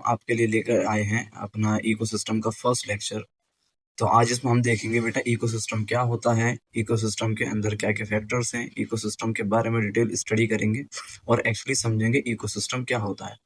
आपके लिए लेकर आए हैं अपना इकोसिस्टम का फर्स्ट लेक्चर। तो आज इसमें हम देखेंगे बेटा इकोसिस्टम क्या होता है, इकोसिस्टम के अंदर क्या क्या फैक्टर्स हैं, इकोसिस्टम के बारे में डिटेल स्टडी करेंगे और एक्चुअली समझेंगे इकोसिस्टम क्या होता है।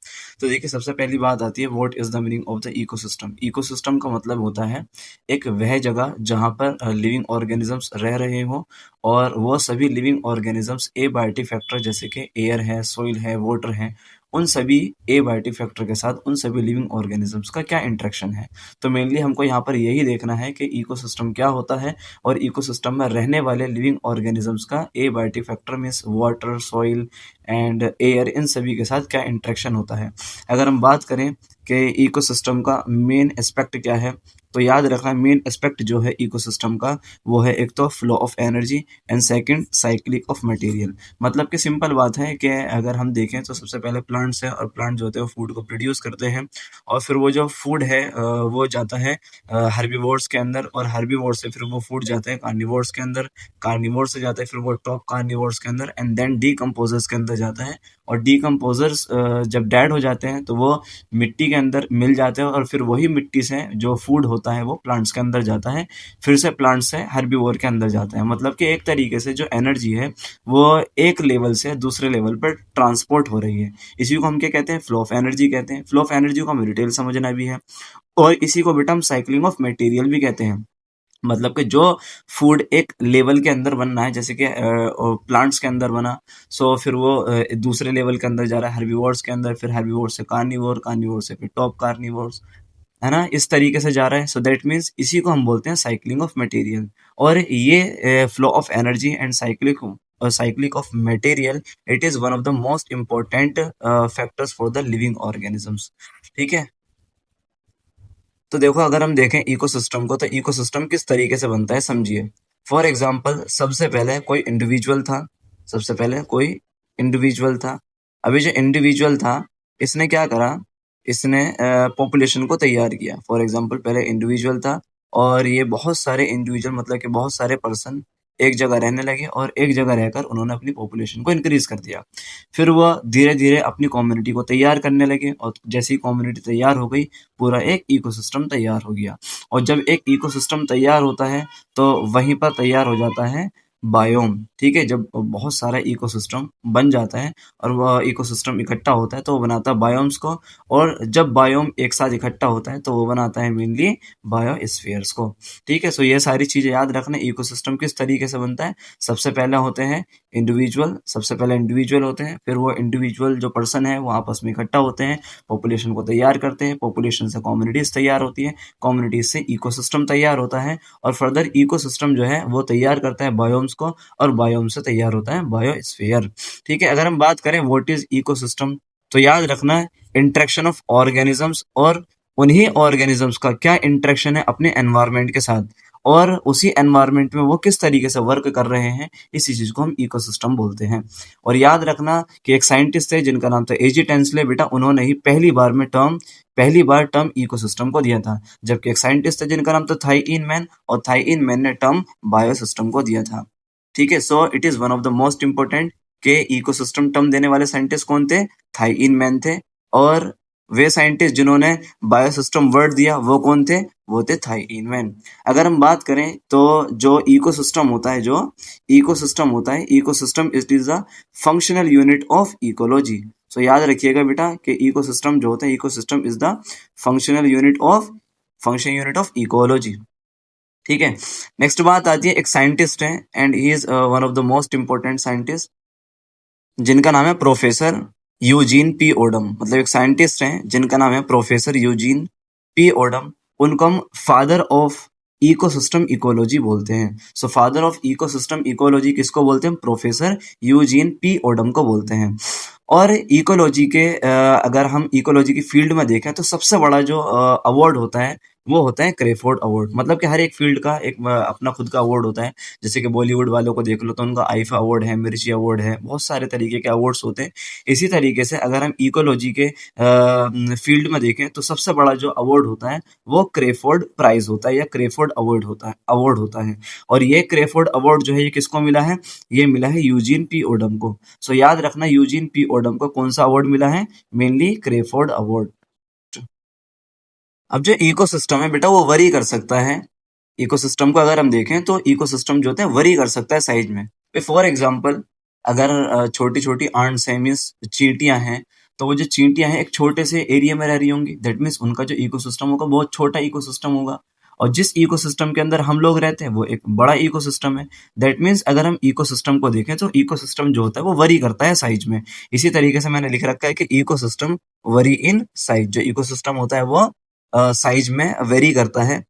तो देखिए सबसे पहली बात आती है what is the meaning of the ecosystem. Ecosystem का मतलब होता है एक वह जगह जहाँ पर लिविंग ऑर्गेनिजम्स रह रहे हो और वो सभी लिविंग ऑर्गेनिजम्स एबायोटिक फैक्टर जैसे कि एयर है, सोइल है, वाटर है, उन सभी एबायोटिक फैक्टर के साथ उन सभी लिविंग ऑर्गेनिजम्स का क्या इंटरेक्शन है। तो मेनली हमको यहाँ पर यही देखना है कि इकोसिस्टम क्या होता है और इकोसिस्टम में रहने वाले लिविंग ऑर्गेनिजम्स का abiotic factor means water, soil and air, इन सभी के साथ क्या इंटरेक्शन होता है। अगर हम बात करें कि इकोसिस्टम का मेन एस्पेक्ट क्या है, तो याद रखना मेन एस्पेक्ट जो है इकोसिस्टम का वो है एक तो flow of energy and second cyclic of material. मतलब कि सिंपल बात है कि अगर हम देखें तो सबसे पहले प्लांट्स है और प्लांट जो होते हैं वो फूड को प्रोड्यूस करते हैं और फिर वो जो फूड है वो जाता है हर्बीवोर्स के अंदर और हर्बीवोर से फिर वो फूड जाता है कार्निवोर्स के अंदर, कार्निवोर से जाता है फिर वो टॉप कार्निवोर्स के अंदर एंड देन डीकम्पोजर्स के अंदर जाता है। और डीकम्पोजर्स जब डेड हो जाते हैं तो वो मिट्टी के अंदर मिल जाते हैं और फिर वही मिट्टी से जो फूड होता है वो प्लांट्स के अंदर जाता है, फिर से प्लांट से हर्बीवोर के अंदर जाता है। मतलब कि एक तरीके से जो एनर्जी है वो एक लेवल से दूसरे लेवल पर ट्रांसपोर्ट हो रही है। इसी को हम क्या कहते हैं, फ्लो ऑफ एनर्जी कहते हैं। फ्लो ऑफ एनर्जी को हमें डिटेल समझना भी है और इसी को बेटा हम साइक्लिंग ऑफ मटेरियल भी कहते हैं। मतलब कि जो फूड एक लेवल के अंदर बनना है जैसे कि प्लांट्स के अंदर बना, सो फिर वो दूसरे लेवल के अंदर जा रहा है हर्बीवोर्स के अंदर, फिर हर्बीवोर से कार्निवोर, कार्निवोर से फिर टॉप कार्निवोर्स, है ना, इस तरीके से जा रहा है। सो दैट मीन्स इसी को हम बोलते हैं साइक्लिंग ऑफ मटेरियल। और ये flow of energy and cyclic of material, it is one of the most important factors for the living organisms. ठीक है, तो देखो अगर हम देखें इकोसिस्टम को तो इकोसिस्टम किस तरीके से बनता है समझिए। फॉर एग्जाम्पल सबसे पहले कोई इंडिविजुअल था, सबसे पहले कोई इंडिविजुअल था। अभी जो इंडिविजुअल था इसने क्या करा, इसने पॉपुलेशन को तैयार किया। फॉर एग्जाम्पल पहले इंडिविजुअल था और ये बहुत सारे इंडिविजुअल मतलब कि बहुत सारे पर्सन एक जगह रहने लगे और एक जगह रहकर उन्होंने अपनी पॉपुलेशन को इंक्रीज कर दिया। फिर वह धीरे धीरे अपनी कम्युनिटी को तैयार करने लगे और जैसी कम्युनिटी तैयार हो गई पूरा एक इकोसिस्टम तैयार हो गया। और जब एक इकोसिस्टम तैयार होता है तो वहीं पर तैयार हो जाता है बायोम। ठीक है, जब बहुत सारा इकोसिस्टम बन जाता है और वह इकोसिस्टम इकट्ठा होता है तो वो बनाता है बायोम्स को, और जब बायोम एक साथ इकट्ठा होता है तो वो बनाता है मेनली बायोस्फीयर्स को। ठीक है, सो ये सारी चीजें याद रखना। इकोसिस्टम किस तरीके से बनता है, सबसे पहले होते हैं इंडिविजुअल, सबसे पहले इंडिविजुअल होते हैं, फिर वो इंडिविजुअल जो पर्सन है वो आपस में इकट्ठा होते हैं, पॉपुलेशन को तैयार करते हैं, पॉपुलेशन से कम्युनिटीज तैयार होती है, कम्युनिटीज से इकोसिस्टम तैयार होता है और फर्दर इकोसिस्टम जो है वो तैयार करता है बायोम्स को और बायोम से तैयार होता है बायोस्फीयर। ठीक है, अगर हम बात करें व्हाट इज इकोसिस्टम तो याद रखना है इंटरेक्शन ऑफ ऑर्गेनिजम्स और उन्हीं ऑर्गेनिजम्स का क्या इंटरेक्शन है अपने एनवायरनमेंट के साथ और उसी एनवायरनमेंट में वो किस तरीके से वर्क कर रहे हैं, इसी चीज को हम इकोसिस्टम बोलते हैं। और याद रखना कि एक साइंटिस्ट थे जिनका नाम था एजी टेंसले, बेटा उन्होंने ही पहली बार टर्म इकोसिस्टम को दिया था। जबकि एक साइंटिस्ट थे जिनका नाम था थाई इन मैन और थाई इन मैन ने टर्म बायोसिस्टम को दिया था। ठीक है, so it is one of the most important के इकोसिस्टम टर्म देने वाले साइंटिस्ट कौन थे, थाई इन मैन थे। और वे साइंटिस्ट जिन्होंने बायोसिस्टम वर्ड दिया वो कौन थे, वो थे थाई इन मैन। अगर हम बात करें तो जो इकोसिस्टम होता है, ecosystem it is the functional unit of ecology. So याद रखिएगा बेटा कि इकोसिस्टम जो होता है, ecosystem is the function unit of ecology. ठीक है, नेक्स्ट बात आती है एक साइंटिस्ट है and he is one of the most important scientist जिनका नाम है प्रोफेसर यूजीन पी ओडम। मतलब एक साइंटिस्ट हैं जिनका नाम है प्रोफेसर यूजीन पी ओडम, उनको हम फादर ऑफ इकोसिस्टम इकोलॉजी बोलते हैं। So father of ecosystem ecology किसको बोलते हैं, प्रोफेसर यूजीन पी ओडम को बोलते हैं। और इकोलॉजी के अगर हम इकोलॉजी की फील्ड में देखें तो सबसे बड़ा जो अवार्ड होता है वो होता है क्रेफोर्ड अवार्ड। मतलब कि हर एक फील्ड का एक अपना खुद का अवार्ड होता है। जैसे कि बॉलीवुड वालों को देख लो तो उनका आईफा अवार्ड है, मिर्ची अवार्ड है, बहुत सारे तरीके के अवार्ड्स होते हैं। इसी तरीके से अगर हम इकोलॉजी के फील्ड में देखें तो सबसे बड़ा जो अवार्ड होता है वो क्रेफोर्ड प्राइज होता है या क्रेफोर्ड अवार्ड होता है। और ये क्रेफोर्ड अवार्ड जो है ये किसको मिला है, ये मिला है यूजीन पी ओडम को। सो याद रखना यूजीन पी ओडम को कौन सा अवार्ड मिला है, मेनली क्रेफोर्ड अवार्ड। अब जो इकोसिस्टम है बेटा वो वरी कर सकता है। इकोसिस्टम को अगर हम देखें तो इकोसिस्टम जो होता है वरी कर सकता है साइज में। फॉर एग्जांपल, अगर छोटी छोटी आंट्स हैं, मीन्स चींटियां हैं, तो वो जो चींटियां हैं एक छोटे से एरिया में रह रही होंगी, दैट मीन्स उनका जो इकोसिस्टम होगा बहुत छोटा इकोसिस्टम होगा। और जिस इकोसिस्टम के अंदर हम लोग रहते हैं वो एक बड़ा इकोसिस्टम है। दैट मीन्स अगर हम इकोसिस्टम को देखें तो इकोसिस्टम जो होता है वो वरी करता है साइज में। इसी तरीके से मैंने लिख रखा है कि इकोसिस्टम वरी इन साइज। जो इकोसिस्टम होता है वो साइज में वेरी करता है।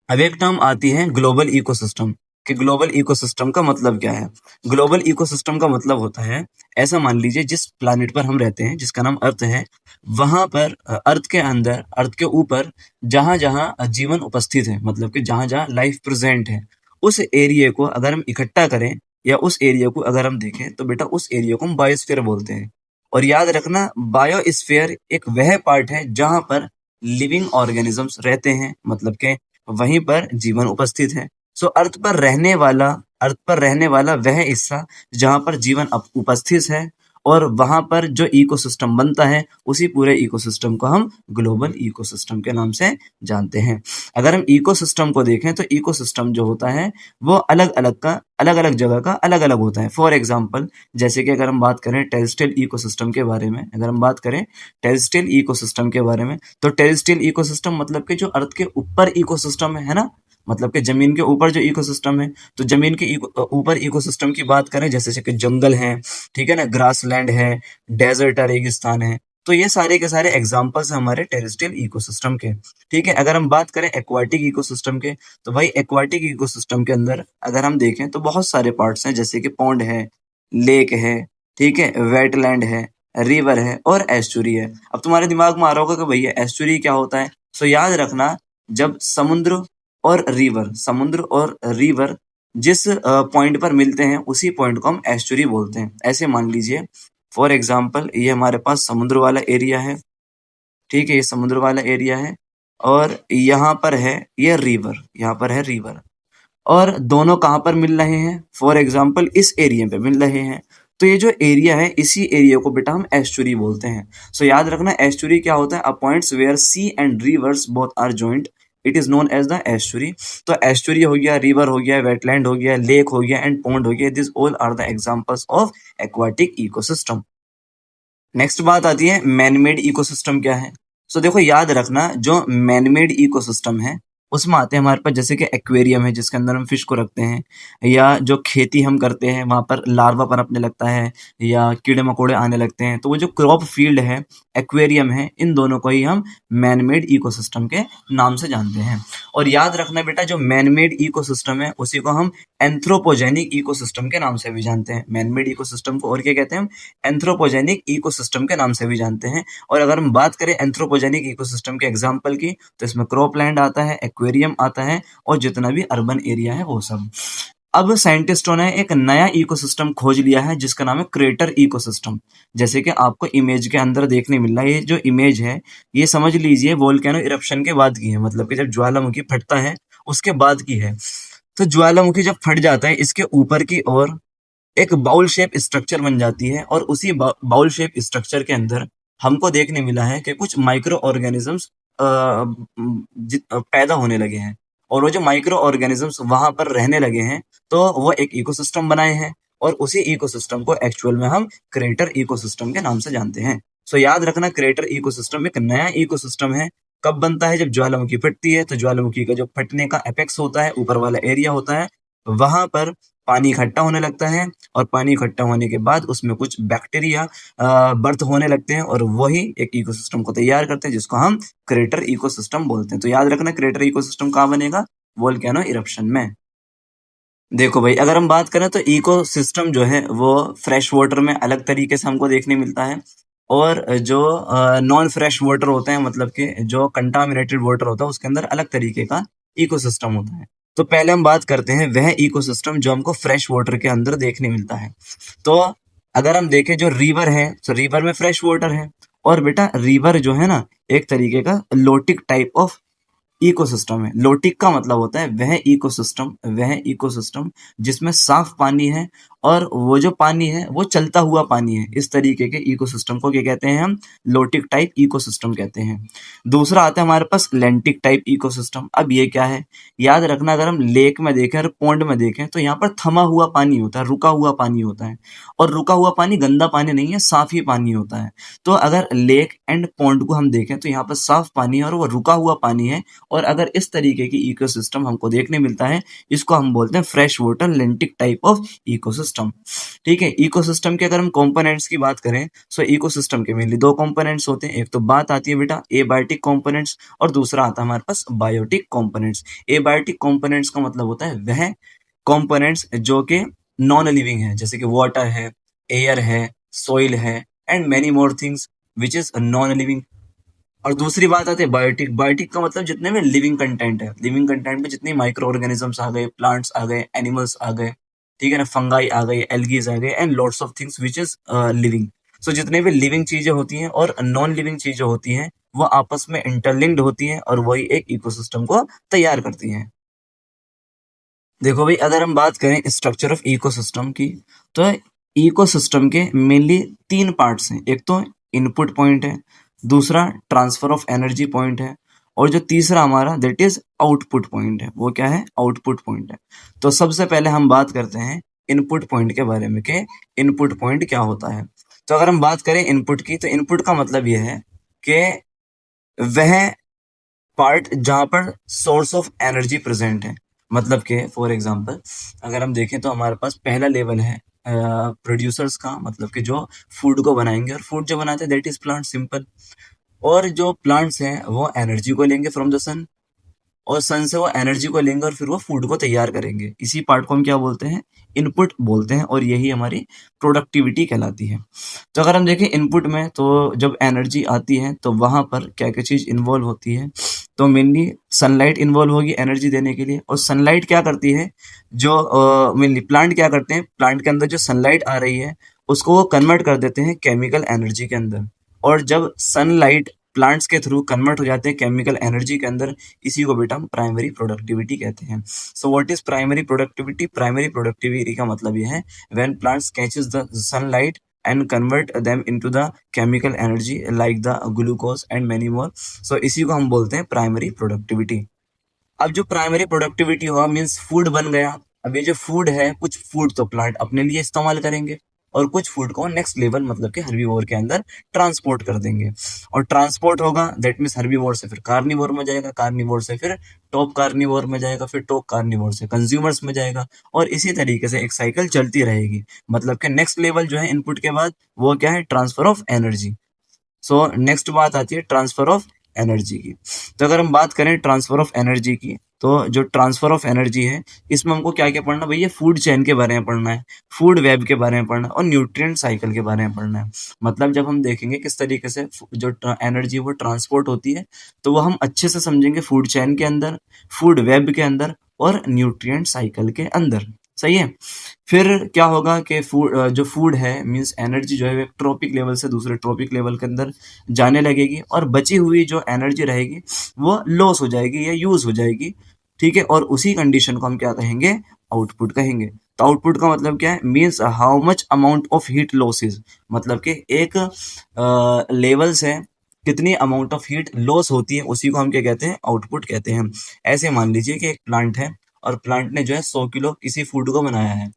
अब एक टर्म आती है ग्लोबल इकोसिस्टम, कि ग्लोबल इकोसिस्टम का मतलब क्या है। ग्लोबल इकोसिस्टम का मतलब होता है, ऐसा मान लीजिए जिस प्लैनेट पर हम रहते हैं जिसका नाम अर्थ है, वहां पर अर्थ के अंदर, अर्थ के ऊपर जहां जहां जीवन उपस्थित है, मतलब कि जहां जहां लाइफ प्रेजेंट है, उस एरिया को अगर हम इकट्ठा करें या उस एरिया को अगर हम देखें तो बेटा उस एरिया को हम बायोस्फीयर बोलते हैं। और याद रखना, बायोस्फीयर एक वह पार्ट है जहां पर लिविंग ऑर्गेनिजम्स रहते हैं, मतलब के वहीं पर जीवन उपस्थित है। सो अर्थ पर रहने वाला वह हिस्सा जहां पर जीवन उपस्थित है, और वहां पर जो इकोसिस्टम बनता है उसी पूरे इकोसिस्टम को हम ग्लोबल इकोसिस्टम के नाम से जानते हैं। अगर हम इकोसिस्टम को देखें तो इकोसिस्टम जो होता है वो अलग अलग जगह का अलग अलग होता है। फॉर एग्जाम्पल, जैसे कि अगर हम बात करें टेरेस्ट्रियल इकोसिस्टम के बारे में, अगर हम बात करें टेरेस्ट्रियल इकोसिस्टम के बारे में, तो टेरेस्ट्रियल इकोसिस्टम मतलब कि जो अर्थ के ऊपर इकोसिस्टम है ना, मतलब कि जमीन के ऊपर जो इकोसिस्टम है। तो जमीन के ऊपर इकोसिस्टम की बात करें, जैसे कि जंगल है, ठीक है ना, ग्रासलैंड है, डेजर्ट है, रेगिस्तान है, तो ये सारे के सारे एग्जांपल्स हैं हमारे टेरेस्ट्रियल इकोसिस्टम के। ठीक है, अगर हम बात करें एक्वाटिक इकोसिस्टम के, तो भाई एक्वाटिक इकोसिस्टम के अंदर अगर हम देखें तो बहुत सारे पार्ट्स हैं, जैसे कि पॉन्ड है, लेक है, ठीक है, वेटलैंड है, रिवर है और एस्चुरी है। अब तुम्हारे दिमाग में आ रहा होगा कि भैया एस्चुरी क्या होता है। सो याद रखना, जब समुद्र और रिवर जिस पॉइंट पर मिलते हैं उसी पॉइंट को हम एस्चुरी बोलते हैं। ऐसे मान लीजिए, फॉर एग्जाम्पल, ये हमारे पास समुद्र वाला एरिया है, ठीक है, ये समुद्र वाला एरिया है, और यहाँ पर है ये रिवर, यहाँ पर है रिवर, और दोनों कहाँ पर मिल रहे हैं, फॉर एग्जाम्पल इस एरिया पे मिल रहे हैं। तो ये जो एरिया है, इसी एरिया को बेटा हम एस्चुरी बोलते हैं। सो याद रखना, एस्चुरी क्या होता है, a points where sea and rivers both are joint, it is known as the estuary. तो एस्चुरी हो गया, रिवर हो गया, वेटलैंड हो गया, लेक हो गया एंड पॉन्ड हो गया, this all are the examples of aquatic ecosystem. Next बात आती है मैनमेड इकोसिस्टम क्या है। सो देखो, याद रखना, जो मैनमेड इकोसिस्टम है उसमें आते हैं हमारे पास, जैसे कि एक्वेरियम है जिसके अंदर हम फिश को रखते हैं, या जो खेती हम करते हैं वहां पर लार्वा पनपने लगता है या कीड़े मकोड़े आने लगते हैं, तो वो जो क्रॉप फील्ड है, एक्वेरियम है, इन दोनों को ही हम मैनमेड इकोसिस्टम के नाम से जानते हैं। और याद रखना बेटा, जो मैनमेड इकोसिस्टम है उसी को हम एंथ्रोपोजेनिक इकोसिस्टम के नाम से भी जानते हैं। मैनमेड इकोसिस्टम को और क्या कहते हैं हम, एंथ्रोपोजेनिक इकोसिस्टम के नाम से भी जानते हैं। और अगर हम बात करें एंथ्रोपोजेनिक इकोसिस्टम के एग्जांपल की, तो इसमें क्रॉपलैंड आता है, एक्वेरियम आता है, और जितना भी अर्बन एरिया है वो सब। अब साइंटिस्टों ने एक नया इकोसिस्टम खोज लिया है जिसका नाम है क्रेटर इकोसिस्टम। जैसे कि आपको इमेज के अंदर देखने मिल रहा है, ये जो इमेज है ये समझ लीजिए वोल्केनो इरप्शन के बाद की है, मतलब कि जब ज्वालामुखी फटता है उसके बाद की है। तो ज्वालामुखी जब फट जाता है, इसके ऊपर की ओर एक बाउल शेप स्ट्रक्चर बन जाती है, और उसी बाउल शेप स्ट्रक्चर के अंदर हमको देखने मिला है कि कुछ माइक्रो ऑर्गेनिजम्स पैदा होने लगे हैं, और वो जो माइक्रो ऑर्गेनिजम्स वहां पर रहने लगे हैं, तो वो एक इकोसिस्टम बनाए हैं, और उसी इकोसिस्टम को एक्चुअल में हम क्रेटर इकोसिस्टम के नाम से जानते हैं। सो याद रखना, क्रेटर इकोसिस्टम एक नया इकोसिस्टम है। कब बनता है, जब ज्वालामुखी फटती है, तो ज्वालामुखी का जो फटने का एपेक्स होता है, ऊपर वाला एरिया होता है, वहां पर पानी इकट्ठा होने लगता है, और पानी इकट्ठा होने के बाद उसमें कुछ बैक्टीरिया बर्थ होने लगते हैं, और वही एक इकोसिस्टम को तैयार करते हैं जिसको हम क्रेटर इकोसिस्टम बोलते हैं। तो याद रखना, क्रेटर इकोसिस्टम कहाँ बनेगा, वोल्केनो इरप्शन में। देखो भाई, अगर हम बात करें तो इकोसिस्टम जो है वो फ्रेश वाटर में अलग तरीके से हमको देखने मिलता है, और जो नॉन फ्रेश वाटर होते हैं, मतलब कि जो कंटामिनेटेड वाटर होता है, उसके अंदर अलग तरीके का इकोसिस्टम होता है। तो पहले हम बात करते हैं वह इकोसिस्टम जो हमको फ्रेश वाटर के अंदर देखने मिलता है। तो अगर हम देखें, जो रिवर है, तो रिवर में फ्रेश वाटर है, और बेटा रिवर जो है ना, एक तरीके का लोटिक टाइप ऑफ इकोसिस्टम है। लोटिक का मतलब होता है वह इकोसिस्टम जिसमें साफ पानी है, और वो जो पानी है वो चलता हुआ पानी है। इस तरीके के इकोसिस्टम को क्या कहते हैं हम? लोटिक टाइप इकोसिस्टम कहते हैं। दूसरा आता है हमारे पास लेंटिक टाइप इकोसिस्टम। अब ये क्या है? याद रखना, अगर हम लेक में देखें और पॉन्ड में देखें तो यहाँ पर थमा हुआ पानी होता है, रुका हुआ पानी होता है। और रुका हुआ पानी गंदा पानी नहीं है, साफ ही पानी होता है। तो अगर लेक एंड पॉन्ड को हम देखें तो यहाँ पर साफ पानी है और वो रुका हुआ पानी है। और अगर इस तरीके की इकोसिस्टम हमको देखने मिलता है, इसको हम बोलते हैं fresh water लेंटिक type of ecosystem. ठीक है। इकोसिस्टम के अगर हम कंपोनेंट्स की बात करें, सो इकोसिस्टम के मेनली दो कंपोनेंट्स होते हैं। एक तो बात आती है बेटा एबायोटिक कंपोनेंट्स, और दूसरा आता है हमारे पास बायोटिक कंपोनेंट्स। एबायोटिक कंपोनेंट्स का मतलब होता है वह कंपोनेंट्स जो कि नॉन लिविंग है, जैसे कि वाटर है, एयर है, सॉइल है, and many more things which is non living. और दूसरी बात आती है बायोटिक। बायोटिक का मतलब जितने में लिविंग कंटेंट है, लिविंग कंटेंट में जितने माइक्रो ऑर्गेनिजम्स आ गए, प्लांट्स आ गए, एनिमल्स आ गए, ठीक है ना, फंगाई आ गए, एल्गीज आ गए, and lots of things which is living. So जितने भी लिविंग चीजें होती हैं और नॉन लिविंग चीजें होती हैं वो आपस में इंटरलिंक्ड होती हैं और वही एक इकोसिस्टम को तैयार करती हैं। देखो भाई, अगर हम बात करें स्ट्रक्चर ऑफ इकोसिस्टम की, तो इकोसिस्टम के मेनली तीन पार्ट्स हैं। एक तो इनपुट पॉइंट है, दूसरा ट्रांसफर ऑफ एनर्जी पॉइंट है, और जो तीसरा हमारा दैट इज आउटपुट पॉइंट है। वो क्या है? आउटपुट पॉइंट है। तो सबसे पहले हम बात करते हैं इनपुट पॉइंट के बारे में कि इनपुट पॉइंट क्या होता है। तो अगर हम बात करें इनपुट की, तो इनपुट का मतलब यह है कि वह पार्ट जहां पर सोर्स ऑफ एनर्जी प्रेजेंट है। मतलब कि फॉर एग्जांपल अगर हम देखें तो हमारे पास पहला लेवल है प्रोड्यूसर्स का, मतलब कि जो फूड को बनाएंगे, और फूड जो बनाते हैं दैट इज प्लांट, सिंपल। और जो प्लांट्स हैं वो एनर्जी को लेंगे फ्रॉम द सन, और सन से वो एनर्जी को लेंगे और फिर वो फूड को तैयार करेंगे। इसी पार्ट को हम क्या बोलते हैं? इनपुट बोलते हैं, और यही हमारी प्रोडक्टिविटी कहलाती है। तो अगर हम देखें इनपुट में, तो जब एनर्जी आती है तो वहां पर क्या क्या चीज इन्वॉल्व होती है? तो मेनली सनलाइट इन्वॉल्व होगी एनर्जी देने के लिए। और सनलाइट क्या करती है? जो मेनली प्लांट क्या करते हैं, प्लांट के अंदर जो सनलाइट आ रही है उसको वो कन्वर्ट कर देते हैं केमिकल एनर्जी के अंदर। और जब सनलाइट प्लांट्स के थ्रू कन्वर्ट हो जाते हैं केमिकल एनर्जी के अंदर, इसी को बेटा हम प्राइमरी प्रोडक्टिविटी कहते हैं। सो what is primary productivity? Primary productivity का मतलब यह है when plants catches the sunlight and convert them into the chemical energy like the glucose and many more. So इसी को हम बोलते हैं प्राइमरी प्रोडक्टिविटी। अब जो प्राइमरी प्रोडक्टिविटी हुआ मीन्स फूड बन गया। अब ये जो फूड है, कुछ फूड तो प्लांट अपने लिए इस्तेमाल करेंगे और कुछ फूड को नेक्स्ट लेवल मतलब कि हर्बीवोर के अंदर ट्रांसपोर्ट कर देंगे। और ट्रांसपोर्ट होगा दैट मीन्स हर्बीवोर से फिर कार्निवोर में जाएगा, कार्निवोर से फिर टॉप कार्निवोर में जाएगा, फिर टॉप कार्निवोर से कंज्यूमर्स में जाएगा, और इसी तरीके से एक साइकिल चलती रहेगी। मतलब कि नेक्स्ट लेवल जो है इनपुट के बाद वो क्या है? Transfer of energy. So next बात आती है ट्रांसफर ऑफ एनर्जी की। तो अगर हम बात करें ट्रांसफर ऑफ एनर्जी की, तो जो ट्रांसफर ऑफ एनर्जी है इसमें हमको क्या क्या पढ़ना भैया? फूड चेन के बारे में पढ़ना है, फूड वेब के बारे में पढ़ना है, और न्यूट्रिएंट साइकिल के बारे में पढ़ना है। मतलब जब हम देखेंगे किस तरीके से जो एनर्जी वो ट्रांसपोर्ट होती है, तो वो हम अच्छे से समझेंगे फूड चेन के अंदर, फूड वेब के अंदर, और न्यूट्रिएंट साइकिल के अंदर। सही है। फिर क्या होगा कि जो फूड है मीन्स एनर्जी जो है वो एक ट्रॉपिक लेवल से दूसरे ट्रॉपिक लेवल के अंदर जाने लगेगी, और बची हुई जो एनर्जी रहेगी वो लॉस हो जाएगी या यूज हो जाएगी। ठीक है। और उसी कंडीशन को हम क्या कहेंगे? आउटपुट कहेंगे। तो आउटपुट का मतलब क्या है? Means how much amount of heat losses. मतलब कि एक लेवल से कितनी अमाउंट ऑफ हीट लॉस होती है उसी को हम क्या कहते हैं? आउटपुट कहते हैं। ऐसे मान लीजिए कि एक प्लांट है और प्लांट ने जो है 100 किलो किसी फूड को बनाया है।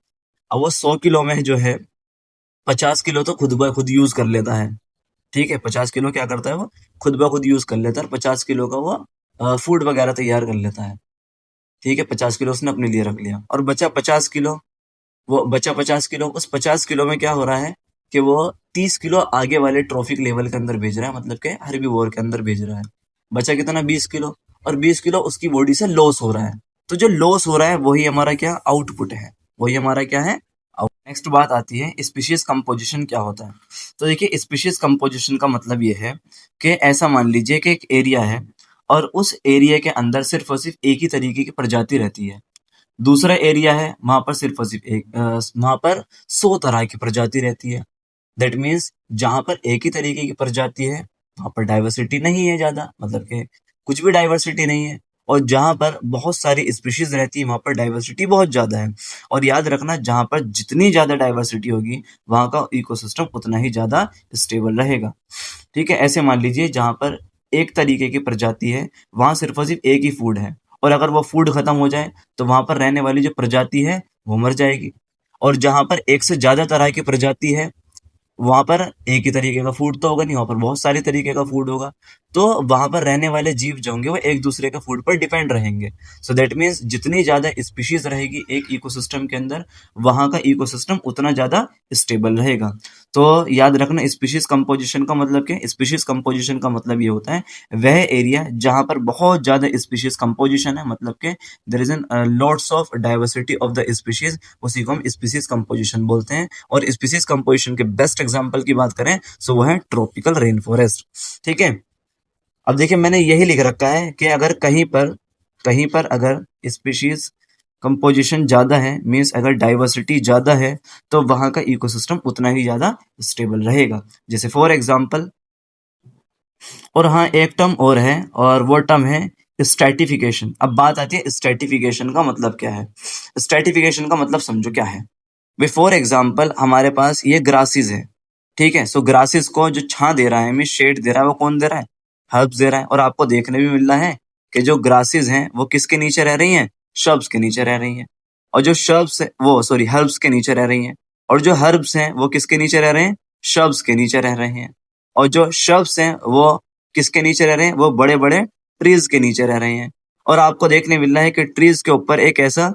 अब वो 100 किलो में जो है 50 किलो तो खुद ब खुद यूज कर लेता है। ठीक है। 50 किलो क्या करता है? वो खुद ब खुद यूज कर लेता है, और 50 किलो का वो फूड वगैरह तैयार कर लेता है। ठीक है। 50 किलो उसने अपने लिए रख लिया, और बचा 50 किलो। वो बचा 50 किलो, उस 50 किलो में क्या हो रहा है कि वो 30 किलो आगे वाले ट्रॉफिक लेवल के अंदर भेज रहा है, मतलब के हर्बीवोर के अंदर भेज रहा है। बचा कितना? 20 किलो। और 20 किलो उसकी बॉडी से लॉस हो रहा है। तो जो लॉस हो रहा है वही हमारा क्या? आउटपुट है। वही हमारा क्या है? नेक्स्ट बात आती है स्पीशीज कंपोजिशन क्या होता है। तो देखिए स्पीशीज कंपोजिशन का मतलब ये है कि ऐसा मान लीजिए कि एक एरिया है, और उस एरिया के अंदर सिर्फ और सिर्फ एक ही तरीके की प्रजाति रहती है। दूसरा एरिया है, वहां पर सिर्फ और सिर्फ वहां पर 100 तरह की प्रजाति रहती है। दैट मीन्स जहां पर एक ही तरीके की प्रजाति है वहां पर डाइवर्सिटी नहीं है ज्यादा, मतलब कि कुछ भी डाइवर्सिटी नहीं है। और जहां पर बहुत सारी स्पीशीज रहती है वहां पर डाइवर्सिटी बहुत ज्यादा है। और याद रखना, जहां पर जितनी ज्यादा डाइवर्सिटी होगी वहां का इकोसिस्टम उतना ही ज्यादा स्टेबल रहेगा। ठीक है, ऐसे मान लीजिए जहां पर एक तरीके की प्रजाति है वहां सिर्फ और सिर्फ एक ही फूड है, और अगर वो फूड खत्म हो जाए तो वहां पर रहने वाली जो प्रजाति है वो मर जाएगी। और जहां पर एक से ज्यादा तरह की प्रजाति है वहां पर एक ही तरीके का फूड तो होगा नहीं, वहां पर बहुत सारे तरीके का फूड होगा। तो वहां पर रहने वाले जीव जो होंगे वो एक दूसरे के फूड पर डिपेंड रहेंगे। सो दैट मीन्स जितनी ज्यादा स्पीशीज रहेगी एक इकोसिस्टम के अंदर, वहां का इकोसिस्टम उतना ज्यादा स्टेबल रहेगा। तो याद रखना, स्पीशीज कंपोजिशन का मतलब क्या है? स्पीशीज कंपोजिशन का मतलब ये होता है वह एरिया जहां पर बहुत ज्यादा स्पीशीज कंपोजिशन है, मतलब के there is an lots of diversity of the species, उसी को हम स्पीशीज कंपोजिशन बोलते हैं। और स्पीशीज कंपोजिशन के बेस्ट एग्जांपल की बात करें सो वो है ट्रॉपिकल रेन फॉरेस्ट। ठीक है, अब देखिए मैंने यही लिख रखा है कि अगर कहीं पर अगर स्पीशीज कंपोजिशन ज्यादा है, मीन्स अगर डाइवर्सिटी ज्यादा है, तो वहां का इकोसिस्टम उतना ही ज्यादा स्टेबल रहेगा। जैसे फॉर एग्जांपल, और हाँ एक टर्म और है, और वो टर्म है स्ट्रैटिफिकेशन। अब बात आती है स्ट्रैटिफिकेशन का मतलब क्या है। स्ट्रैटिफिकेशन का मतलब समझो क्या है। वे फॉर एग्जांपल हमारे पास ये ग्रासेस है, ठीक है। सो ग्रासेस को जो छां दे रहा है, मीन शेड दे रहा है, वो कौन दे रहा है? हर्ब्स दे रहा है। और आपको देखने भी मिल रहा है कि जो ग्रासेस हैं वो किसके नीचे रह रही हैं? शब्स के नीचे रह रही हैं। और जो शब्स वो सॉरी हर्ब्स के नीचे रह रही हैं। और जो हर्ब्स हैं वो किसके नीचे रह रहे हैं? शब्स के नीचे रह रहे हैं। और जो शब्स हैं वो किसके नीचे रह रहे हैं? वो बड़े बड़े ट्रीज के नीचे रह रहे हैं। और आपको देखने मिल रहा है कि ट्रीज के ऊपर एक ऐसा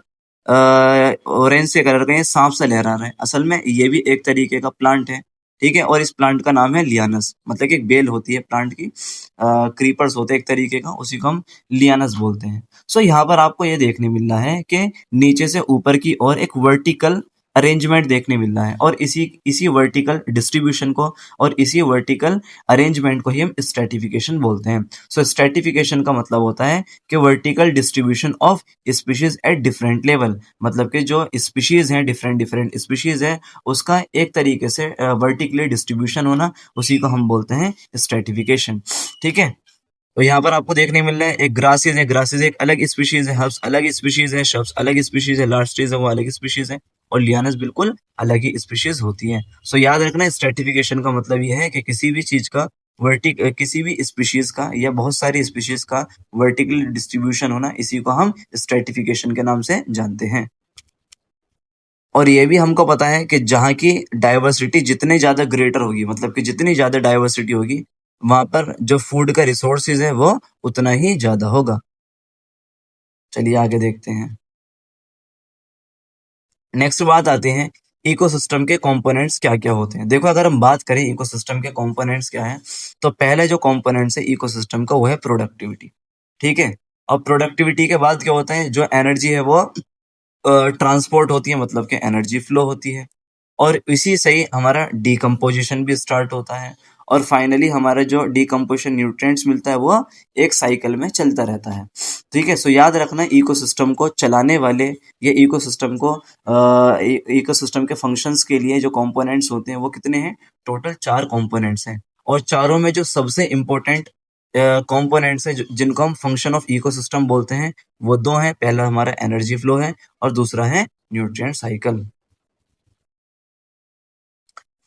ऑरेंज से कलर का ये सांप सा लहरा रहा है। असल में ये भी एक तरीके का प्लांट है, ठीक है। और इस प्लांट का नाम है लियानस, मतलब कि एक बेल होती है प्लांट की, क्रीपर्स होते हैं एक तरीके का, उसी को हम लियानस बोलते हैं। सो यहाँ पर आपको ये देखने मिल रहा है कि नीचे से ऊपर की ओर एक वर्टिकल अरेंजमेंट देखने मिल रहा है। और इसी इसी वर्टिकल डिस्ट्रीब्यूशन को और इसी वर्टिकल अरेंजमेंट को ही हम स्ट्रेटिफिकेशन बोलते हैं। सो स्ट्रेटिफिकेशन का मतलब होता है कि vertical distribution of species at different level, मतलब कि जो स्पीशीज हैं, डिफरेंट डिफरेंट स्पीशीज है, उसका एक तरीके से वर्टिकली डिस्ट्रीब्यूशन होना, उसी को हम बोलते हैं स्ट्रेटिफिकेशन। ठीक है, तो यहाँ पर आपको देखने मिल रहा है एक ग्रासेस है, ग्रासेस एक अलग स्पीशीज है, हर्ब्स अलग स्पीशीज है, शब्स अलग स्पीशीज है, लार्ज ट्रीज है वो अलग स्पीशीज है, और लियानस बिल्कुल अलग ही स्पीशीज होती है। सो याद रखना, स्ट्रेटिफिकेशन का मतलब यह है कि किसी भी चीज का किसी भी स्पीशीज का या बहुत सारी स्पीशीज का वर्टिकल डिस्ट्रीब्यूशन होना, इसी को हम स्ट्रेटिफिकेशन के नाम से जानते हैं। और ये भी हमको पता है कि जहाँ की डाइवर्सिटी जितनी ज्यादा ग्रेटर होगी, मतलब कि जितनी ज्यादा डाइवर्सिटी होगी, वहां पर जो फूड का रिसोर्सेज है वो उतना ही ज्यादा होगा। चलिए आगे देखते हैं। नेक्स्ट बात आते हैं इकोसिस्टम के कंपोनेंट्स क्या क्या होते हैं। देखो, अगर हम बात करें इकोसिस्टम के कंपोनेंट्स क्या है, तो पहले जो कंपोनेंट्स है इकोसिस्टम का वो है प्रोडक्टिविटी। ठीक है, और प्रोडक्टिविटी के बाद क्या होता है? जो एनर्जी है वो ट्रांसपोर्ट होती है, मतलब कि एनर्जी फ्लो होती है। और इसी से ही हमारा डिकम्पोजिशन भी स्टार्ट होता है। और फाइनली हमारा जो डिकम्पोजिशन न्यूट्रिएंट्स मिलता है वो एक साइकिल में चलता रहता है। ठीक है, सो याद रखना, इकोसिस्टम को चलाने वाले ये इकोसिस्टम के फंक्शंस के लिए जो कंपोनेंट्स होते हैं वो कितने हैं? टोटल 4 कंपोनेंट्स हैं। और चारों में जो सबसे इम्पोर्टेंट कंपोनेंट्स हैं जिनको हम फंक्शन ऑफ इकोसिस्टम बोलते हैं, वो दो हैं। पहला हमारा एनर्जी फ्लो है और दूसरा है न्यूट्रिएंट साइकिल।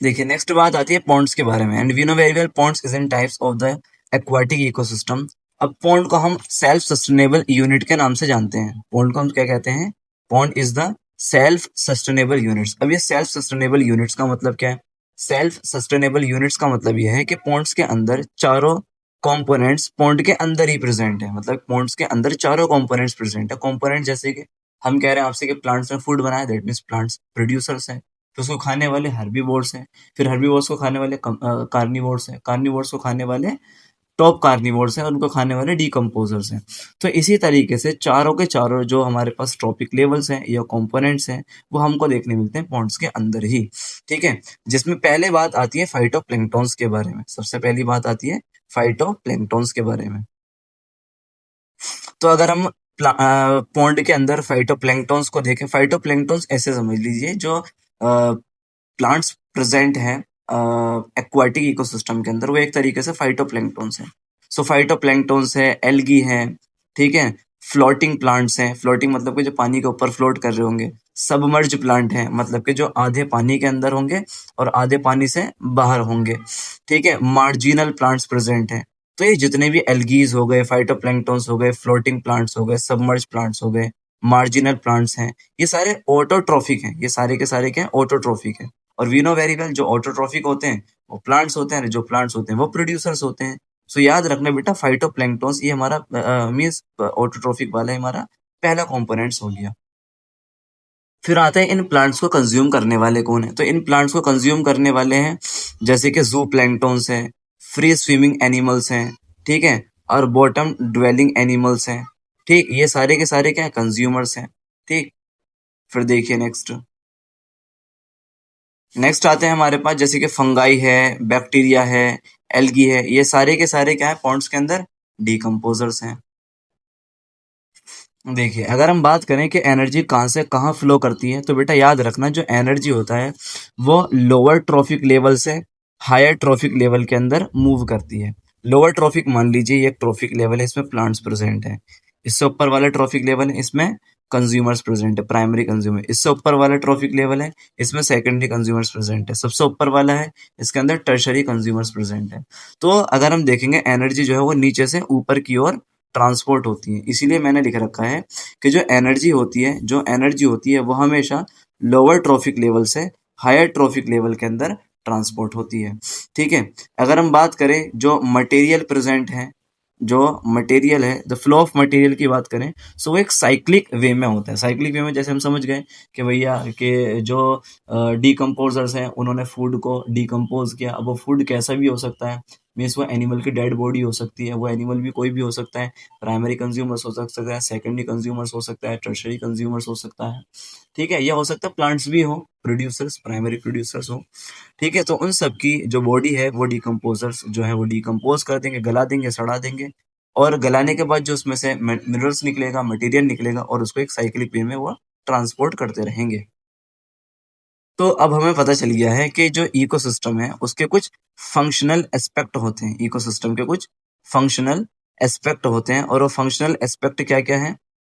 देखिए, नेक्स्ट बात आती है पॉन्ड्स के बारे में। And we know very well ponds is in types of the aquatic ecosystem. अब पॉन्ड को हम सेल्फ सस्टेनेबल यूनिट के नाम से जानते हैं। पॉन्ड को हम क्या कहते हैं? Pond is the self sustainable units. अब ये सेल्फ सस्टेनेबल यूनिट्स का मतलब क्या है? सेल्फ सस्टेनेबल यूनिट्स का मतलब यह है कि पॉन्ड्स के अंदर चारों कंपोनेंट्स पॉन्ड के अंदर ही प्रेजेंट है। मतलब पॉन्ड्स के अंदर चारों कंपोनेंट्स प्रेजेंट है। कंपोनेंट जैसे कि हम कह रहे हैं आपसे कि प्लांट्स ने फूड बनाया, दैट मीन्स प्लांट्स प्रोड्यूसर्स हैं। फिर उसको खाने वाले हर्बीवोर्स हैं। फिर हर्बीवोर्स को खाने वाले कार्निवोर्स हैं। कार्निवोर्स को खाने वाले टॉप कार्निवोर्स हैं, और उनको खाने वाले डिकम्पोजर्स हैं। तो इसी तरीके से चारों के चारों जो हमारे पास ट्रॉपिक लेवल्स हैं या कंपोनेंट्स हैं, वो हमको देखने मिलते हैं पॉन्ड्स के अंदर ही। ठीक है, जिसमें पहले बात आती है फाइटोप्लैंक्टन्स के बारे में। सबसे पहली बात आती है फाइटोप्लैंक्टन्स के बारे में। तो अगर हम पॉन्ड के अंदर फाइटोप्लैंक्टन्स को देखें, फाइटोप्लैंक्टन्स ऐसे समझ लीजिए जो प्लांट्स प्रेजेंट हैं एक्वाटिक इकोसिस्टम के अंदर, वो एक तरीके से फाइटोप्लैंक्टन्स है। सो फाइटोप्लैंक्टन्स है, एल्गी है, ठीक है, फ्लोटिंग प्लांट्स हैं, फ्लोटिंग मतलब कि जो पानी के ऊपर फ्लोट कर रहे होंगे। सबमर्ज प्लांट हैं, मतलब कि जो आधे पानी के अंदर होंगे और आधे पानी से बाहर होंगे। ठीक है, मार्जिनल प्लांट्स प्रेजेंट हैं। तो ये जितने भी एल्गीज हो गए, फाइटोप्लैंक्टन्स हो गए, फ्लोटिंग प्लांट्स हो गए, सबमर्ज प्लांट्स हो गए, मार्जिनल प्लांट्स हैं, ये सारे ऑटोट्रॉफिक हैं। ये सारे के सारे क्या है? ऑटोट्रॉफिक है। और वी नो वेरी वेल, जो ऑटोट्रॉफिक होते हैं वो प्लांट्स होते हैं, जो प्लांट्स होते हैं वो प्रोड्यूसर्स होते हैं। सो याद रखना बेटा, फाइटोप्लैंक्टन्स ये हमारा मींस ऑटोट्रॉफिक वाला हमारा पहला कंपोनेंट्स हो गया। फिर आते हैं इन प्लांट्स को कंज्यूम करने वाले कौन है। तो इन प्लांट्स को कंज्यूम करने वाले हैं जैसे कि जू प्लैंक्टन्स हैं, फ्री स्विमिंग एनिमल्स हैं, ठीक है, और बॉटम ड्वेलिंग एनिमल्स हैं। ठीक, ये सारे के सारे क्या है? कंज्यूमर्स हैं। ठीक, फिर देखिए नेक्स्ट। नेक्स्ट आते हैं हमारे पास जैसे कि फंगाई है, बैक्टीरिया है, एल्गी है, ये सारे के सारे क्या है? पॉन्ड्स के अंदर डिकम्पोजर्स हैं। देखिए, अगर हम बात करें कि एनर्जी कहाँ से कहाँ फ्लो करती है, तो बेटा याद रखना, जो एनर्जी होता है वो लोअर ट्रॉफिक लेवल से हायर ट्रॉफिक लेवल के अंदर मूव करती है। लोअर ट्रॉफिक मान लीजिए ये एक ट्रॉफिक लेवल है, इसमें प्लांट्स प्रेजेंट है। इससे ऊपर वाला ट्रॉफिक लेवल है, इसमें कंज्यूमर्स प्रेजेंट है, प्राइमरी कंज्यूमर। इससे ऊपर वाला ट्रॉफिक लेवल है, इसमें सेकेंडरी कंज्यूमर्स प्रेजेंट है। सबसे ऊपर वाला है, इसके अंदर टर्शरी कंज्यूमर्स प्रेजेंट है। तो अगर हम देखेंगे, एनर्जी जो है वो नीचे से ऊपर की ओर ट्रांसपोर्ट होती है। इसीलिए मैंने लिख रखा है कि जो एनर्जी होती है वो हमेशा लोअर ट्रॉफिक लेवल से हायर ट्रॉफिक लेवल के अंदर ट्रांसपोर्ट होती है। ठीक है, अगर हम बात करें जो मटेरियल प्रेजेंट है, जो मटेरियल है, द फ्लो ऑफ मटेरियल की बात करें, सो वो एक साइक्लिक वे में होता है। साइक्लिक वे में जैसे हम समझ गए कि भैया कि जो डिकम्पोजर्स हैं उन्होंने फूड को डिकम्पोज किया। अब वो फूड कैसा भी हो सकता है, मीन्स वो एनिमल की डेड बॉडी हो सकती है, वो एनिमल भी कोई भी हो सकता है। प्राइमरी कंज्यूमर्स हो सकता है, सेकेंडरी कंज्यूमर्स हो सकता है, टर्शरी कंज्यूमर्स हो सकता है। ठीक है, ये हो सकता है प्लांट्स भी हो, प्रोड्यूसर्स, प्राइमरी प्रोड्यूसर्स हो। ठीक है, तो उन सब की जो बॉडी है वो डिकम्पोजर्स जो है वो डिकम्पोज कर देंगे, गला देंगे, सड़ा देंगे। और गलाने के बाद जो उसमें से मिनरल्स निकलेगा, मटेरियल निकलेगा, और उसको एक साइक्लिक वे में वो ट्रांसपोर्ट करते रहेंगे। तो अब हमें पता चल गया है कि जो इकोसिस्टम है उसके कुछ फंक्शनल एस्पेक्ट होते हैं। इकोसिस्टम के कुछ फंक्शनल एस्पेक्ट होते हैं, और वो फंक्शनल एस्पेक्ट क्या क्या है?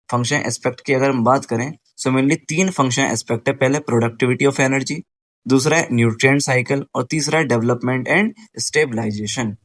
फंक्शन एस्पेक्ट की अगर हम बात करें, सो मेनली तीन फंक्शन एस्पेक्ट है। पहले प्रोडक्टिविटी ऑफ एनर्जी, दूसरा है न्यूट्रिएंट साइकिल, और तीसरा है डेवलपमेंट एंड स्टेबलाइजेशन।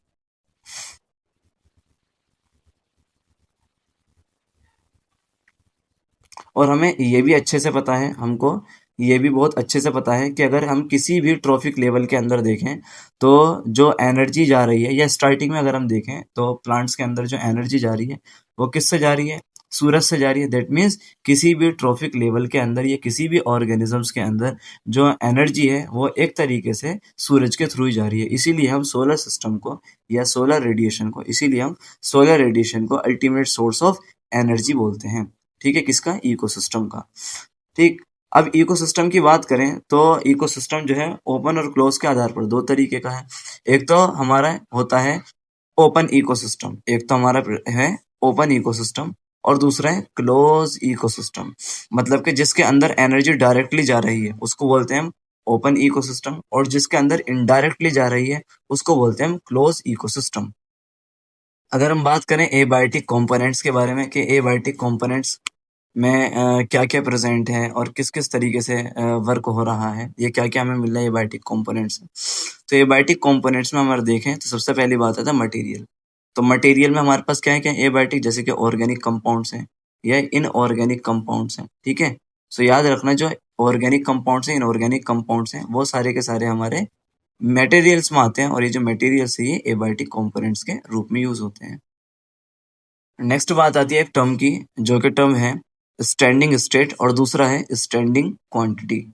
और हमें ये भी अच्छे से पता है, हमको ये भी बहुत अच्छे से पता है कि अगर हम किसी भी ट्रॉफिक लेवल के अंदर देखें, तो जो एनर्जी जा रही है, या स्टार्टिंग में अगर हम देखें तो प्लांट्स के अंदर जो एनर्जी जा रही है वो किससे जा रही है? सूरज से जा रही है। दैट मीन्स किसी भी ट्रॉफिक लेवल के अंदर या किसी भी ऑर्गेनिजम्स के अंदर जो एनर्जी है वो एक तरीके से सूरज के थ्रू ही जा रही है। इसीलिए हम सोलर सिस्टम को या सोलर रेडिएशन को अल्टीमेट सोर्स ऑफ एनर्जी बोलते हैं। ठीक है, किसका? इकोसिस्टम का। ठीक, अब इकोसिस्टम की बात करें तो इकोसिस्टम जो है ओपन और क्लोज के आधार पर दो तरीके का है। एक तो हमारा होता है ओपन इकोसिस्टम, एक तो हमारा है ओपन इकोसिस्टम, और दूसरा है क्लोज इकोसिस्टम। मतलब कि जिसके अंदर एनर्जी डायरेक्टली जा रही है उसको बोलते हैं हम ओपन इकोसिस्टम, और जिसके अंदर इनडायरेक्टली जा रही है उसको बोलते हैं हम क्लोज इकोसिस्टम। अगर हम बात करें एबायोटिक कंपोनेंट्स के बारे में कि एबायोटिक कंपोनेंट्स में क्या-क्या प्रेजेंट है और किस-किस तरीके से वर्क हो रहा है, ये क्या-क्या हमें मिल रहा है एबायोटिक कंपोनेंट्स से। तो एबायोटिक कंपोनेंट्स में अगर देखें तो सबसे पहली बात आता है मटेरियल। तो मटेरियल में हमारे पास क्या है एबायोटिक, जैसे कि ऑर्गेनिक कंपाउंड्स हैं या इनऑर्गेनिक कंपाउंड्स हैं। ठीक है, सो याद रखना, जो ऑर्गेनिक कंपाउंड्स हैं, इनऑर्गेनिक कंपाउंड्स हैं, वो सारे के सारे हमारे मटेरियल्स में आते हैं, और ये जो मटेरियल्स है ये एबायोटिक कंपोनेंट्स के रूप में यूज होते हैं। नेक्स्ट बात आती है एक टर्म की, जो कि टर्म है स्टैंडिंग स्टेट, और दूसरा है स्टैंडिंग क्वांटिटी।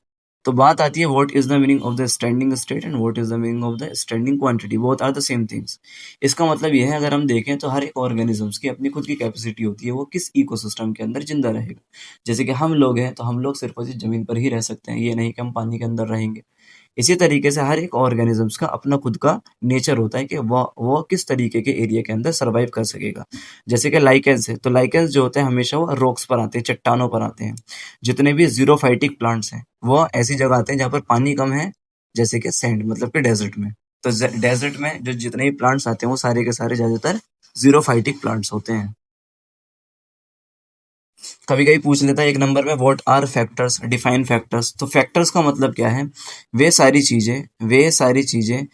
तो बात आती है what is the meaning of the standing state and what is the meaning of the standing quantity, both are the same things. इसका मतलब यह है, अगर हम देखें तो हर एक ऑर्गेनिजम्स की अपनी खुद की कैपेसिटी होती है, वो किस इकोसिस्टम के अंदर जिंदा रहेगा। जैसे कि हम लोग हैं तो हम लोग सिर्फ और सिर्फ जमीन पर ही रह सकते हैं, ये नहीं कि हम पानी के अंदर रहेंगे। इसी तरीके से हर एक ऑर्गेनिजम्स का अपना खुद का नेचर होता है कि वो किस तरीके के एरिया के अंदर सर्वाइव कर सकेगा। जैसे कि लाइकेंस है, तो लाइकेंस जो होते हैं हमेशा वो रॉक्स पर आते हैं, चट्टानों पर आते हैं। जितने भी जीरोफाइटिक प्लांट्स हैं वो ऐसी जगह आते हैं जहाँ पर पानी कम है, जैसे कि सैंड मतलब कि डेजर्ट में। तो डेजर्ट में जो जितने भी प्लांट्स आते हैं वो सारे के सारे ज्यादातर जीरोफाइटिक प्लांट्स होते हैं। कभी कभी पूछ लेता है एक नंबर में, what are factors, define factors. तो फैक्टर्स का मतलब क्या है? वे सारी चीजें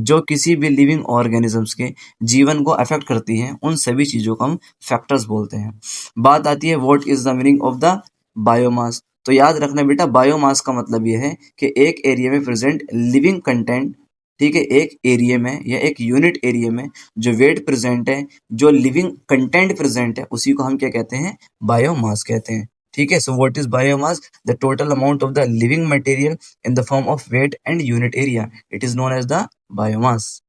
जो किसी भी लिविंग ऑर्गेनिजम्स के जीवन को अफेक्ट करती हैं, उन सभी चीजों को हम फैक्टर्स बोलते हैं। बात आती है what is the meaning of the biomass. तो याद रखना बेटा, बायोमास का मतलब यह है कि एक एरिया में प्रेजेंट लिविंग कंटेंट, ठीक है, एक एरिया में या एक यूनिट एरिया में जो वेट प्रेजेंट है, जो लिविंग कंटेंट प्रेजेंट है, उसी को हम क्या कहते हैं? बायोमास कहते हैं। ठीक है, so what is biomass? The total amount of the living material in the form of weight and unit area, it is known as the biomass.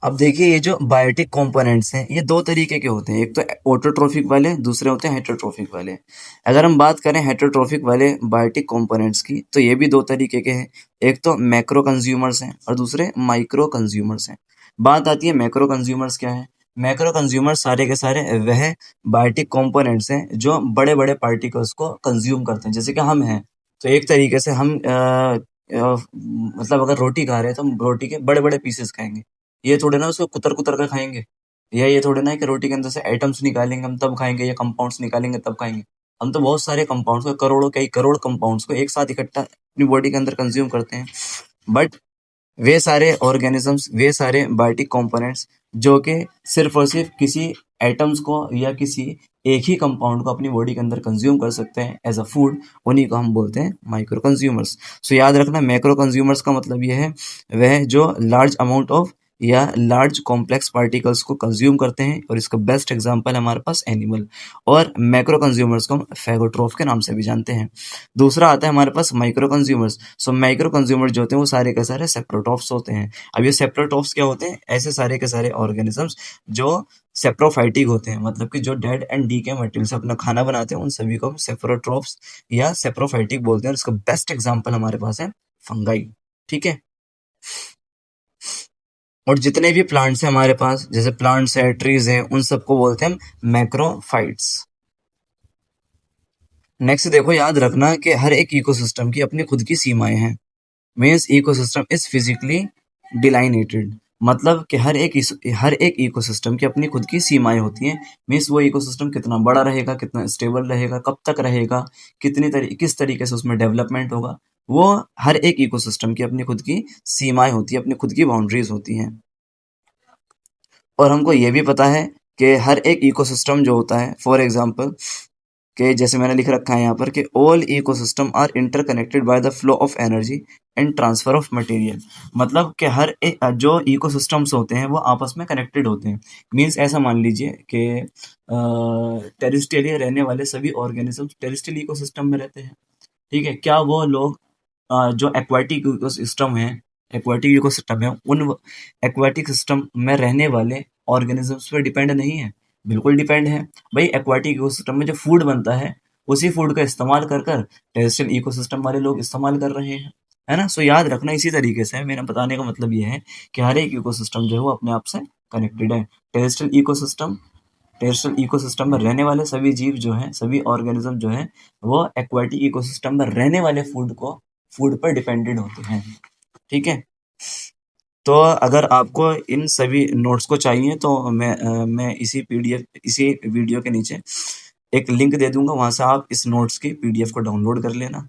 अब देखिए, ये जो बायोटिक कंपोनेंट्स हैं, ये दो तरीके के होते हैं, एक तो ऑटोट्रोफिक वाले, दूसरे होते हैं हेटेरोट्रोफिक वाले। अगर हम बात करें हेटेरोट्रोफिक वाले बायोटिक कंपोनेंट्स की, तो ये भी दो तरीके के हैं, एक तो मैक्रो कंज्यूमर्स हैं और दूसरे माइक्रो कंज्यूमर्स हैं। बात आती है मैक्रो कंज्यूमर्स क्या है? मैक्रो कंज्यूमर्स सारे के सारे वह बायोटिक कंपोनेंट्स हैं जो बड़े बड़े पार्टिकल्स को कंज्यूम करते हैं, जैसे कि हम हैं। तो एक तरीके से हम मतलब अगर रोटी खा रहे हैं तो हम रोटी के बड़े बड़े पीसेस खाएंगे। ये थोड़े ना उसको कुतर कुतर कर खाएंगे, या ये थोड़े ना है कि रोटी के अंदर से आइटम्स निकालेंगे हम तब खाएंगे, या कंपाउंड्स निकालेंगे तब खाएंगे। हम तो बहुत सारे कंपाउंड्स को, करोड़ों कई करोड़ कंपाउंड्स को एक साथ इकट्ठा अपनी बॉडी के अंदर कंज्यूम करते हैं। बट वे सारे ऑर्गेनिजम्स, वे सारे बायोटिक कंपोनेंट्स जो कि सिर्फ और सिर्फ किसी एटम्स को या किसी एक ही कंपाउंड को अपनी बॉडी के अंदर कंज्यूम कर सकते हैं एज अ फूड, उन्हीं को हम बोलते हैं माइक्रो कंज्यूमर्स। सो याद रखना, मैक्रो कंज्यूमर्स का मतलब यह है वह जो लार्ज अमाउंट ऑफ या लार्ज कॉम्प्लेक्स पार्टिकल्स को कंज्यूम करते हैं, और इसका बेस्ट एग्जांपल है हमारे पास एनिमल। और मैक्रो कंज्यूमर्स को हम फैगोट्रोफ के नाम से भी जानते हैं। दूसरा आता है हमारे पास micro consumers. So micro consumers जो होते हैं वो सारे के सारे सेप्रोटॉफ्स होते हैं। अब ये सेप्रोटॉफ्स क्या होते हैं? ऐसे सारे के सारे ऑर्गेनिजम्स जो सेप्रोफाइटिक होते हैं, मतलब कि जो डेड एंड डी के मटेरियल से अपना खाना बनाते हैं, उन सभी को हम सेप्रोट्रॉफ्स या सेप्रोफाइटिक बोलते हैं। और इसका बेस्ट एग्जांपल हमारे पास है फंगाई। ठीक है, और जितने भी प्लांट्स हैं हमारे पास, जैसे प्लांट्स है, ट्रीज हैं, उन सबको बोलते हैं हम मैक्रोफाइट्स। नेक्स्ट देखो, याद रखना कि हर एक इकोसिस्टम की अपनी खुद की सीमाएं हैं। मीन्स इकोसिस्टम इज फिजिकली डिलाइनेटेड, मतलब कि हर एक इकोसिस्टम की अपनी खुद की सीमाएं होती हैं। मीन्स वो इकोसिस्टम कितना बड़ा रहेगा, कितना स्टेबल रहेगा, कब तक रहेगा, किस तरीके से उसमें डेवलपमेंट होगा, वो हर एक इकोसिस्टम की अपनी खुद की सीमाएं होती है, अपनी खुद की बाउंड्रीज होती हैं। और हमको ये भी पता है कि हर एक इकोसिस्टम जो होता है, फॉर एग्जांपल, कि जैसे मैंने लिख रखा है यहाँ पर कि all ecosystem are interconnected by the flow of energy and transfer of material. मतलब कि हर एक जो इकोसिस्टम्स होते हैं वो आपस में कनेक्टेड होते हैं। मीन्स ऐसा मान लीजिए कि टेरेस्ट्रियल रहने वाले सभी ऑर्गेनिजम्स टेरेस्ट्रियल इकोसिस्टम में रहते हैं। ठीक है, क्या वो लोग जो एक्वाटिक इकोसिस्टम है, उन एक्वाटिक सिस्टम में रहने वाले ऑर्गेनिजम्स पे डिपेंड नहीं है? बिल्कुल डिपेंड है। भाई एक्वाटिक इकोसिस्टम में जो फूड बनता है, उसी फूड का इस्तेमाल कर कर टेरेस्ट्रियल इकोसिस्टम वाले लोग इस्तेमाल कर रहे हैं, है ना? सो याद रखना, इसी तरीके से मेरा बताने का मतलब ये है कि हर एक इकोसिस्टम जो है वो अपने आप से कनेक्टेड है। टेरेस्ट्रियल इकोसिस्टम टेरेस्ट्रियल इकोसिस्टम में रहने वाले सभी जीव जो हैं, सभी ऑर्गेनिज्म जो हैं, वो एक्वाटिक इकोसिस्टम में रहने वाले फूड पर डिपेंडेंट होते हैं। ठीक है, तो अगर आपको इन सभी नोट्स को चाहिए तो मैं इसी वीडियो के नीचे एक लिंक दे दूंगा, वहां से आप इस नोट्स की पीडीएफ को डाउनलोड कर लेना।